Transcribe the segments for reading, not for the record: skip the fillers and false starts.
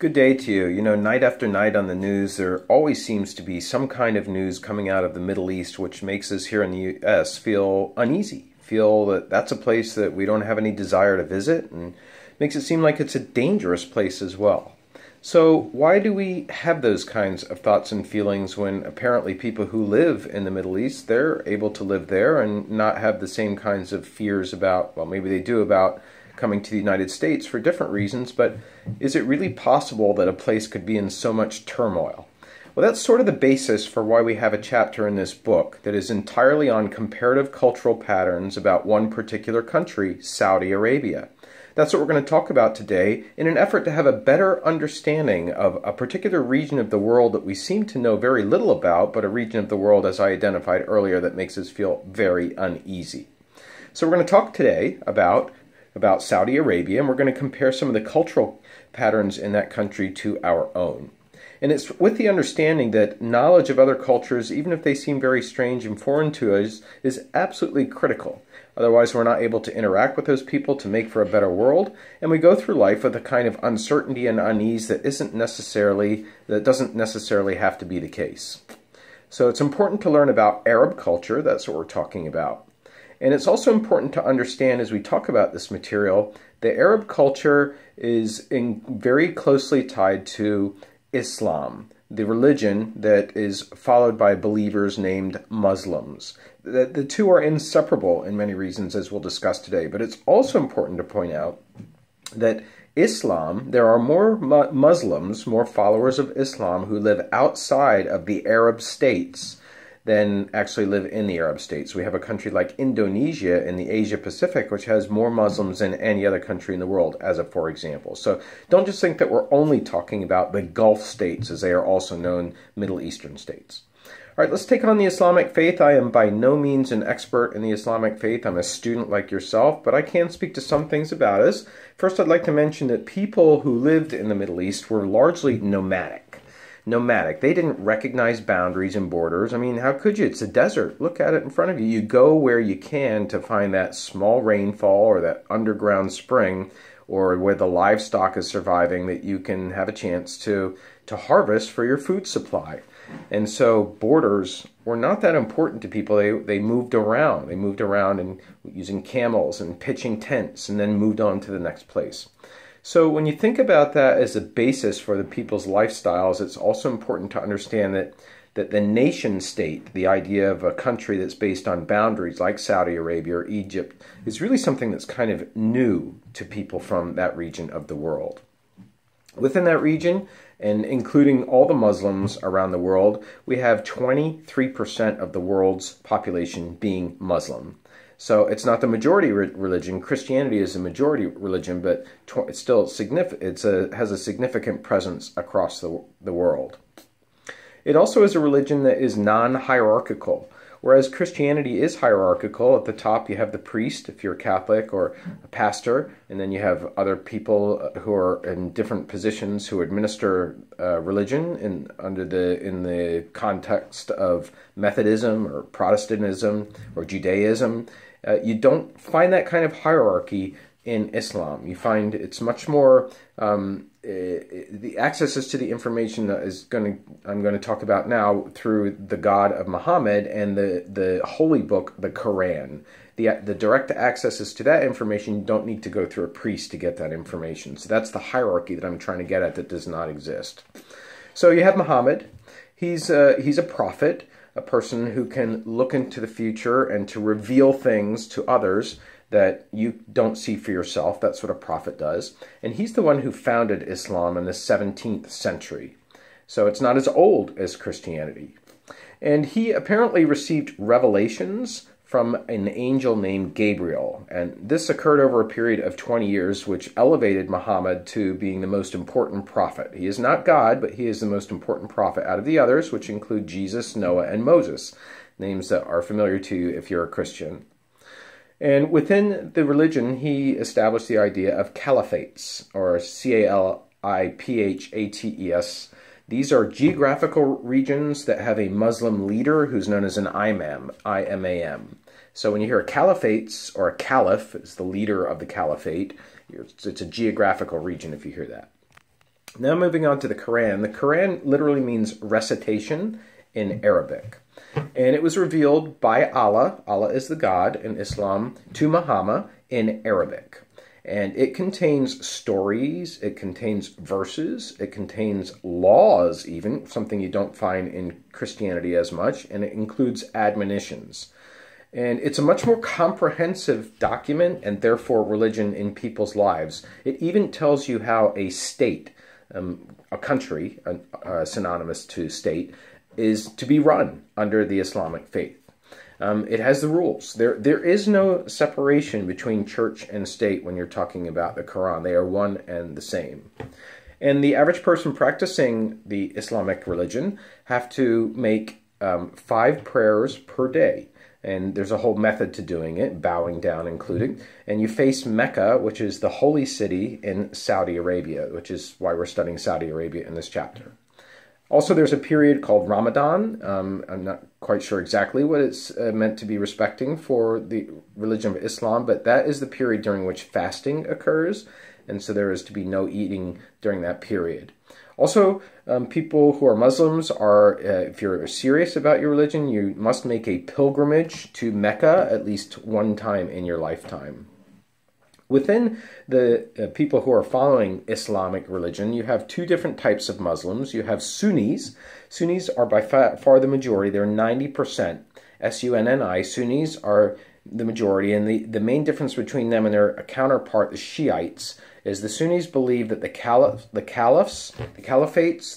Good day to you. You know, night after night on the news, there always seems to be some kind of news coming out of the Middle East, which makes us here in the U.S. feel uneasy, feel that that's a place that we don't have any desire to visit, and makes it seem like it's a dangerous place as well. So why do we have those kinds of thoughts and feelings when apparently people who live in the Middle East, they're able to live there and not have the same kinds of fears about, well, maybe they do, about coming to the United States for different reasons, but is it really possible that a place could be in so much turmoil? Well, that's sort of the basis for why we have a chapter in this book that is entirely on comparative cultural patterns about one particular country, Saudi Arabia. That's what we're going to talk about today in an effort to have a better understanding of a particular region of the world that we seem to know very little about, but a region of the world, as I identified earlier, that makes us feel very uneasy. So we're going to talk today about Saudi Arabia, and we're going to compare some of the cultural patterns in that country to our own. And it's with the understanding that knowledge of other cultures, even if they seem very strange and foreign to us, is absolutely critical. Otherwise, we're not able to interact with those people to make for a better world, and we go through life with a kind of uncertainty and unease that doesn't necessarily have to be the case. So it's important to learn about Arab culture. That's what we're talking about. And it's also important to understand as we talk about this material, the Arab culture is very closely tied to Islam, the religion that is followed by believers named Muslims. The two are inseparable in many reasons, as we'll discuss today, but it's also important to point out that Islam, there are more Muslims, more followers of Islam who live outside of the Arab states than actually live in the Arab states. We have a country like Indonesia in the Asia Pacific, which has more Muslims than any other country in the world, as a for example. So don't just think that we're only talking about the Gulf states, as they are also known Middle Eastern states. All right, let's take on the Islamic faith. I am by no means an expert in the Islamic faith. I'm a student like yourself, but I can speak to some things about it. First, I'd like to mention that people who lived in the Middle East were largely nomadic. They didn't recognize boundaries and borders. I mean, how could you? It's a desert. Look at it in front of you. You go where you can to find that small rainfall or that underground spring or where the livestock is surviving that you can have a chance to harvest for your food supply. And so borders were not that important to people. They moved around. They moved around and using camels and pitching tents and then moved on to the next place. So when you think about that as a basis for the people's lifestyles, it's also important to understand that the nation state, the idea of a country that's based on boundaries like Saudi Arabia or Egypt, is really something that's kind of new to people from that region of the world. Within that region, and including all the Muslims around the world, we have 23% of the world's population being Muslim. So it's not the majority religion. Christianity is a majority religion, but it's still significant. Has a significant presence across the world. It also is a religion that is non-hierarchical, whereas Christianity is hierarchical. At the top, you have the priest, if you're Catholic, or a pastor, and then you have other people who are in different positions who administer religion in the context of Methodism or Protestantism or Judaism. You don't find that kind of hierarchy in Islam. You find it's much more, the accesses to the information that I'm going to talk about now through the God of Muhammad and the holy book, the Quran. The direct accesses to that information, you don't need to go through a priest to get that information. So that's the hierarchy that I'm trying to get at that does not exist. So you have Muhammad. He's a prophet, a person who can look into the future and to reveal things to others that you don't see for yourself. That's what a prophet does. And he's the one who founded Islam in the 17th century. So it's not as old as Christianity. And he apparently received revelations from an angel named Gabriel. And this occurred over a period of 20 years, which elevated Muhammad to being the most important prophet. He is not God, but he is the most important prophet out of the others, which include Jesus, Noah, and Moses, names that are familiar to you if you're a Christian. And within the religion, he established the idea of caliphates, or Caliphates. These are geographical regions that have a Muslim leader who's known as an imam, I-M-A-M. So when you hear a caliphates, or a caliph is the leader of the caliphate, it's a geographical region if you hear that. Now moving on to the Quran. The Quran literally means recitation in Arabic. And it was revealed by Allah, Allah is the God in Islam, to Muhammad in Arabic. And it contains stories, it contains verses, it contains laws even, something you don't find in Christianity as much, and it includes admonitions. And it's a much more comprehensive document and therefore religion in people's lives. It even tells you how a state, a country, synonymous to state, is to be run under the Islamic faith. It has the rules. There is no separation between church and state when you're talking about the Quran. They are one and the same. And the average person practicing the Islamic religion have to make 5 prayers per day. And there's a whole method to doing it, bowing down including. And you face Mecca, which is the holy city in Saudi Arabia, which is why we're studying Saudi Arabia in this chapter. Also, there's a period called Ramadan. I'm not quite sure exactly what it's meant to be respecting for the religion of Islam, but that is the period during which fasting occurs, and so there is to be no eating during that period. Also, people who are Muslims are, if you're serious about your religion, you must make a pilgrimage to Mecca at least one time in your lifetime. Within the people who are following Islamic religion, you have 2 different types of Muslims. You have Sunnis. Sunnis are by far the majority. They're 90%. S-U-N-N-I. Sunnis are the majority. And the main difference between them and their counterpart, the Shiites, is the Sunnis believe that the caliphates,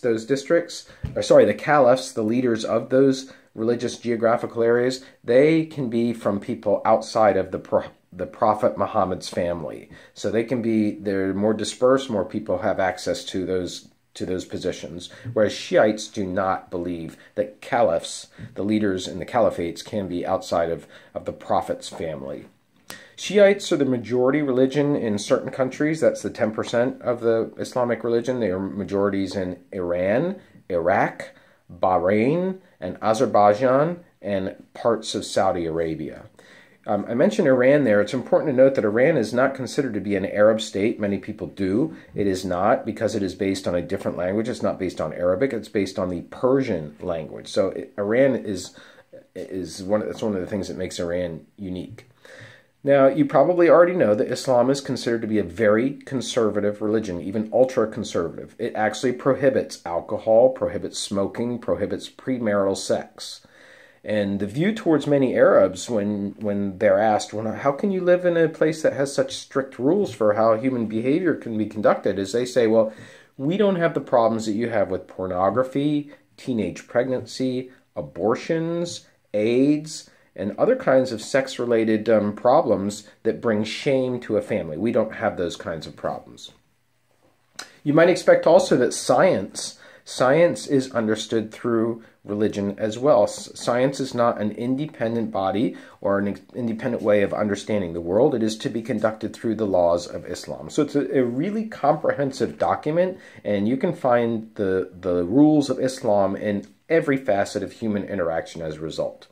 those districts, the caliphs, the leaders of those religious geographical areas, they can be from people outside of the Prophet Muhammad's family. So they're more dispersed, more people have access to those positions, whereas Shiites do not believe that caliphs, the leaders in the caliphates, can be outside of the Prophet's family. Shiites are the majority religion in certain countries. That's the 10% of the Islamic religion. They are majorities in Iran, Iraq, Bahrain, and Azerbaijan, and parts of Saudi Arabia. I mentioned Iran there. It's important to note that Iran is not considered to be an Arab state. Many people do. It is not, because it is based on a different language. It's not based on Arabic. It's based on the Persian language. So Iran is one of the things that makes Iran unique. Now, you probably already know that Islam is considered to be a very conservative religion, even ultra-conservative. It actually prohibits alcohol, prohibits smoking, prohibits premarital sex. And the view towards many Arabs when they're asked, well, how can you live in a place that has such strict rules for how human behavior can be conducted, is they say, well, we don't have the problems that you have with pornography, teenage pregnancy, abortions, AIDS, and other kinds of sex-related problems that bring shame to a family. We don't have those kinds of problems. You might expect also that science is understood through religion as well. Science is not an independent body or an independent way of understanding the world. It is to be conducted through the laws of Islam. So it's a really comprehensive document, and you can find the rules of Islam in every facet of human interaction as a result.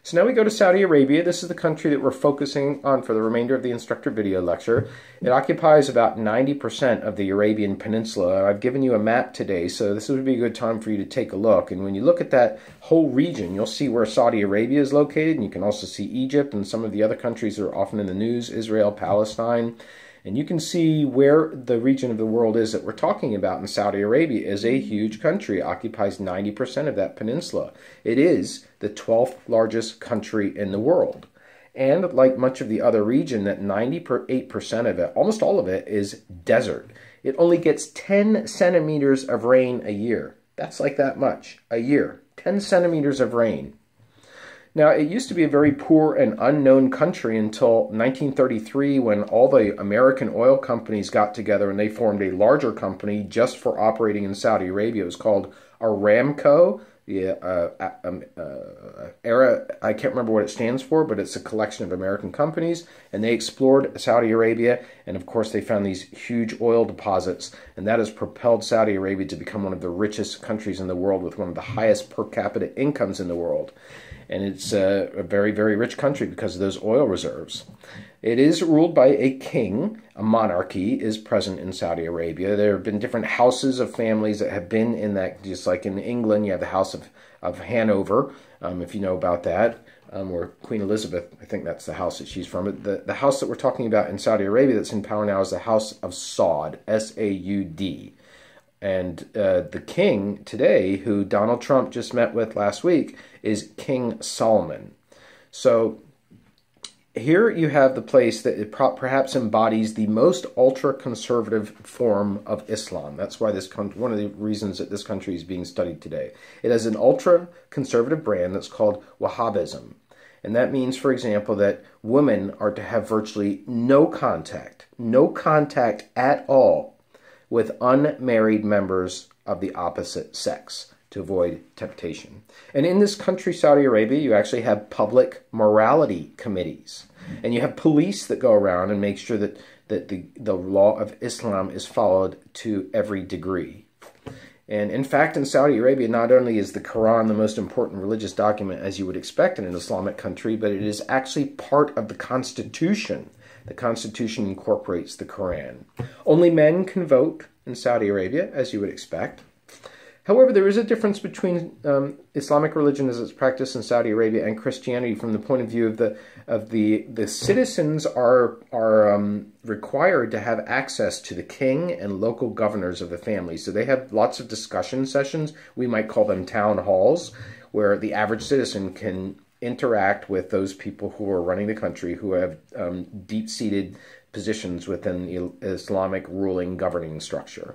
So now we go to Saudi Arabia. This is the country that we're focusing on for the remainder of the instructor video lecture. It occupies about 90% of the Arabian Peninsula. I've given you a map today, so this would be a good time for you to take a look. And when you look at that whole region, you'll see where Saudi Arabia is located, and you can also see Egypt and some of the other countries that are often in the news, Israel, Palestine. And you can see where the region of the world is that we're talking about. In Saudi Arabia is a huge country. It occupies 90% of that peninsula. It is the 12th largest country in the world. And like much of the other region, that 98% of it, almost all of it, is desert. It only gets 10 centimeters of rain a year. That's like that much a year. 10 centimeters of rain. Now, it used to be a very poor and unknown country until 1933, when all the American oil companies got together and they formed a larger company just for operating in Saudi Arabia. It was called Aramco. I can't remember what it stands for, but it's a collection of American companies, and they explored Saudi Arabia, and of course they found these huge oil deposits, and that has propelled Saudi Arabia to become one of the richest countries in the world with one of the highest per capita incomes in the world. and it's a very, very rich country because of those oil reserves. It is ruled by a king. A monarchy is present in Saudi Arabia. There have been different houses of families that have been in that, just like in England, you have the House of Hanover, if you know about that, or Queen Elizabeth, I think that's the house that she's from. But the house that we're talking about in Saudi Arabia that's in power now is the House of Saud, S-A-U-D. And the king today, who Donald Trump just met with last week, is King Solomon. So here you have the place that perhaps embodies the most ultra-conservative form of Islam. That's why one of the reasons that this country is being studied today. It has an ultra-conservative brand that's called Wahhabism. And that means, for example, that women are to have virtually no contact at all with unmarried members of the opposite sex to avoid temptation. And in this country, Saudi Arabia, you actually have public morality committees. And you have police that go around and make sure that the law of Islam is followed to every degree. And in fact, in Saudi Arabia, not only is the Quran the most important religious document as you would expect in an Islamic country, but it is actually part of the Constitution. The Constitution incorporates the Quran. Only men can vote in Saudi Arabia, as you would expect. However, there is a difference between Islamic religion as it's practiced in Saudi Arabia and Christianity from the point of view of the citizens are required to have access to the king and local governors of the family. So they have lots of discussion sessions. We might call them town halls, where the average citizen can interact with those people who are running the country, who have deep-seated positions within the Islamic ruling governing structure.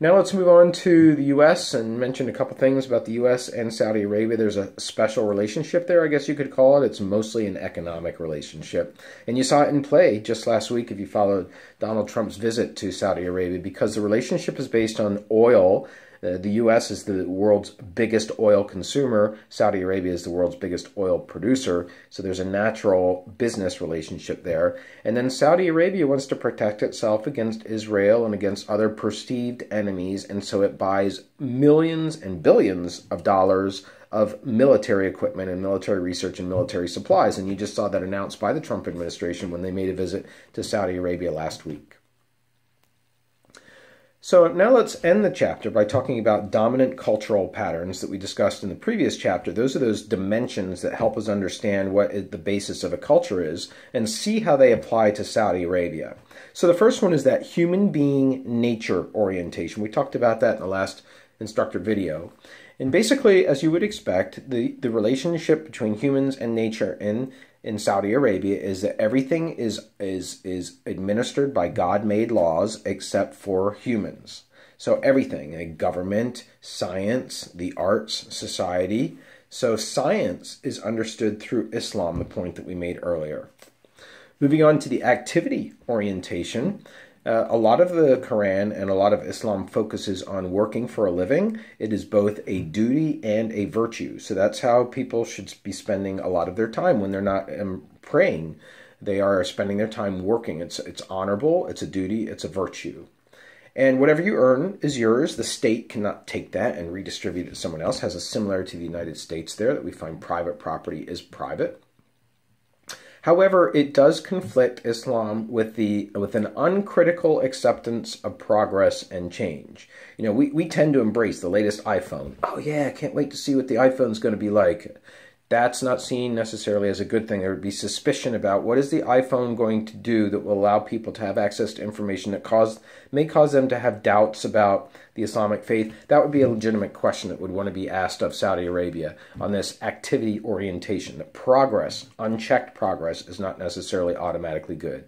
Now let's move on to the U.S. and mention a couple things about the U.S. and Saudi Arabia. There's a special relationship there, I guess you could call it. It's mostly an economic relationship. And you saw it in play just last week if you followed Donald Trump's visit to Saudi Arabia, because the relationship is based on oil. The U.S. is the world's biggest oil consumer. Saudi Arabia is the world's biggest oil producer. So there's a natural business relationship there. And then Saudi Arabia wants to protect itself against Israel and against other perceived enemies. And so it buys millions and billions of dollars of military equipment and military research and military supplies. And you just saw that announced by the Trump administration when they made a visit to Saudi Arabia last week. So now let's end the chapter by talking about dominant cultural patterns that we discussed in the previous chapter. Those are those dimensions that help us understand what the basis of a culture is and see how they apply to Saudi Arabia. So the first one is that human being nature orientation. We talked about that in the last instructor video. And basically, as you would expect, the relationship between humans and nature in Saudi Arabia is that everything is administered by God-made laws except for humans. So everything, government, science, the arts, society. So science is understood through Islam, the point that we made earlier. Moving on to the activity orientation. A lot of the Quran and a lot of Islam focuses on working for a living. It is both a duty and a virtue. So that's how people should be spending a lot of their time when they're not praying. They are spending their time working. It's honorable, it's a duty, it's a virtue. And whatever you earn is yours. The state cannot take that and redistribute it to someone else. It has a similarity to the United States there, that we find private property is private. However, it does conflict Islam with an uncritical acceptance of progress and change. You know, we tend to embrace the latest iPhone. Oh yeah, I can't wait to see what the iPhone's going to be like. That's not seen necessarily as a good thing. There would be suspicion about what is the iPhone going to do that will allow people to have access to information that may cause them to have doubts about the Islamic faith. That would be a legitimate question that would want to be asked of Saudi Arabia on this activity orientation. That progress, unchecked progress, is not necessarily automatically good.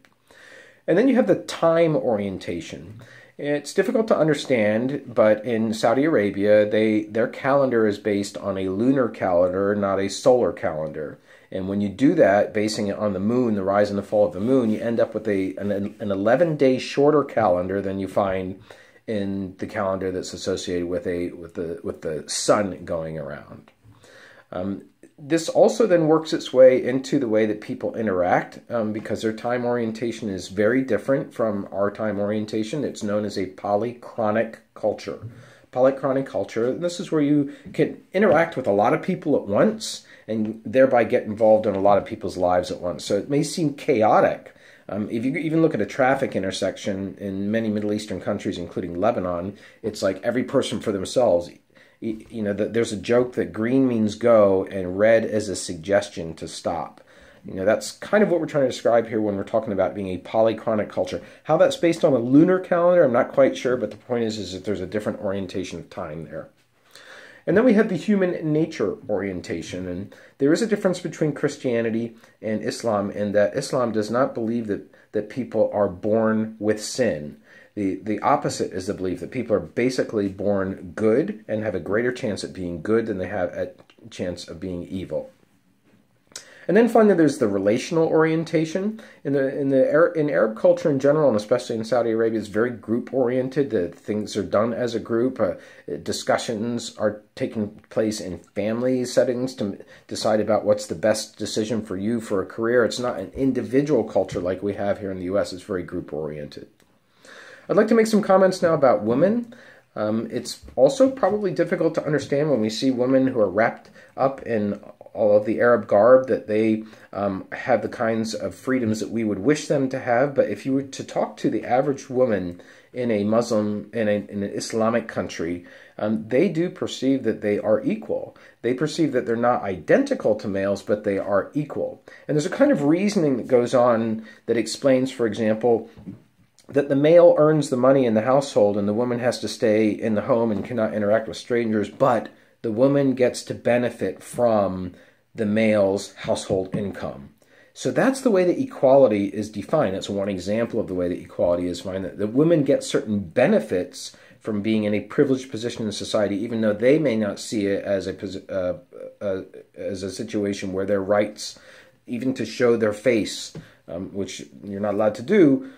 And then you have the time orientation. It's difficult to understand, but in Saudi Arabia, their calendar is based on a lunar calendar, not a solar calendar. And when you do that, basing it on the moon, the rise and the fall of the moon, you end up with an 11-day shorter calendar than you find in the calendar that's associated with the sun going around. This also then works its way into the way that people interact because their time orientation is very different from our time orientation. It's known as a polychronic culture. polychronic culture. This is where you can interact with a lot of people at once and thereby get involved in a lot of people's lives at once. So it may seem chaotic. If you even look at a traffic intersection in many Middle Eastern countries, including Lebanon, it's like every person for themselves. You know, there's a joke that green means go and red is a suggestion to stop. You know, that's kind of what we're trying to describe here when we're talking about being a polychronic culture. How that's based on a lunar calendar, I'm not quite sure, but the point is that there's a different orientation of time there. And then we have the human nature orientation, and there is a difference between Christianity and Islam in that Islam does not believe that people are born with sin. The opposite is the belief that people are basically born good and have a greater chance at being good than they have a chance of being evil. And then finally, there's the relational orientation. In Arab culture in general, and especially in Saudi Arabia, it's very group-oriented. That things are done as a group. Discussions are taking place in family settings to decide about what's the best decision for you for a career. It's not an individual culture like we have here in the U.S. It's very group-oriented. I'd like to make some comments now about women. It's also probably difficult to understand when we see women who are wrapped up in all of the Arab garb, that they have the kinds of freedoms that we would wish them to have. But if you were to talk to the average woman in a Muslim, in an Islamic country, they do perceive that they are equal. They perceive that they're not identical to males, but they are equal. And there's a kind of reasoning that goes on that explains, for example, that the male earns the money in the household and the woman has to stay in the home and cannot interact with strangers, but the woman gets to benefit from the male's household income. So that's the way that equality is defined. That's one example of the way that equality is defined, that the women get certain benefits from being in a privileged position in society, even though they may not see it as a situation where their rights, even to show their face, which you're not allowed to do,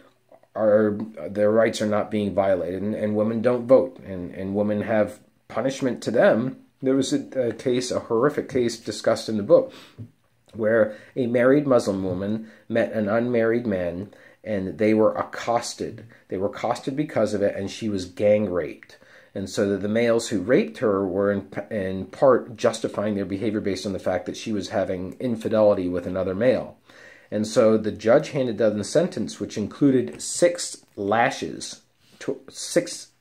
their rights are not being violated, and women don't vote, and women have punishment to them. There was a case, a horrific case discussed in the book, where a married Muslim woman met an unmarried man, and they were accosted. They were accosted because of it, and she was gang raped. And so the males who raped her were in part justifying their behavior based on the fact that she was having infidelity with another male. And so the judge handed down the sentence, which included 6 lashes, I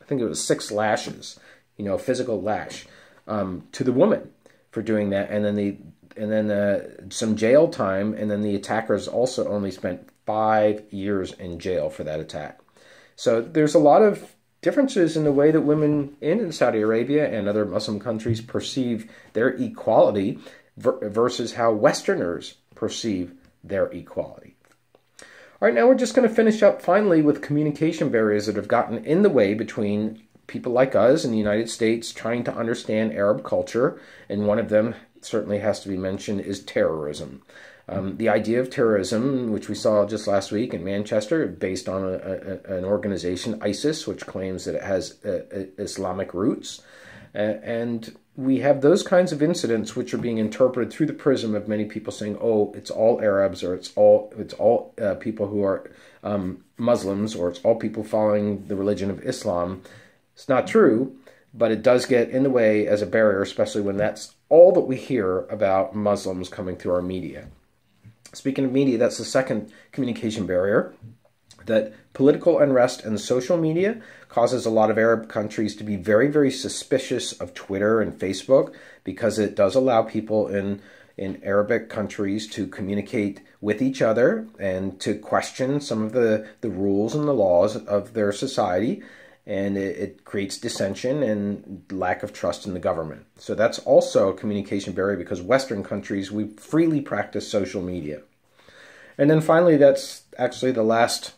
think it was 6 lashes, physical lash, to the woman for doing that, and then some jail time, and then the attackers also only spent 5 years in jail for that attack. So there's a lot of differences in the way that women in Saudi Arabia and other Muslim countries perceive their equality versus how Westerners perceive their equality. All right, now we're just going to finish up finally with communication barriers that have gotten in the way between people like us in the United States trying to understand Arab culture, and one of them certainly has to be mentioned is terrorism. The idea of terrorism, which we saw just last week in Manchester, based on an organization, ISIS, which claims that it has Islamic roots. And we have those kinds of incidents which are being interpreted through the prism of many people saying, oh, it's all Arabs, or it's all people who are Muslims, or it's all people following the religion of Islam. It's not true, but it does get in the way as a barrier, especially when that's all that we hear about Muslims coming through our media. Speaking of media, that's the second communication barrier, that political unrest and social media causes a lot of Arab countries to be very, very suspicious of Twitter and Facebook, because it does allow people in Arabic countries to communicate with each other and to question some of the rules and the laws of their society. And it creates dissension and lack of trust in the government. So that's also a communication barrier, because Western countries, we freely practice social media. And then finally, that's actually the last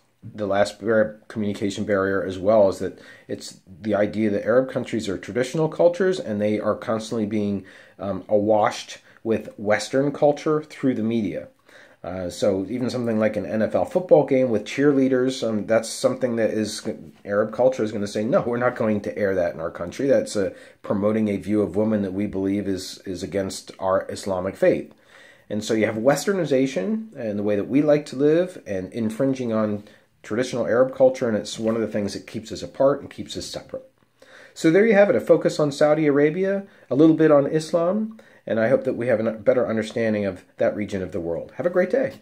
communication barrier as well, is that it's the idea that Arab countries are traditional cultures, and they are constantly being awashed with Western culture through the media. So even something like an NFL football game with cheerleaders, that's something that Arab culture is going to say, no, we're not going to air that in our country. That's promoting a view of women that we believe is against our Islamic faith. And so you have westernization and the way that we like to live, and infringing on traditional Arab culture, and it's one of the things that keeps us apart and keeps us separate. So there you have it, a focus on Saudi Arabia, a little bit on Islam, and I hope that we have a better understanding of that region of the world. Have a great day.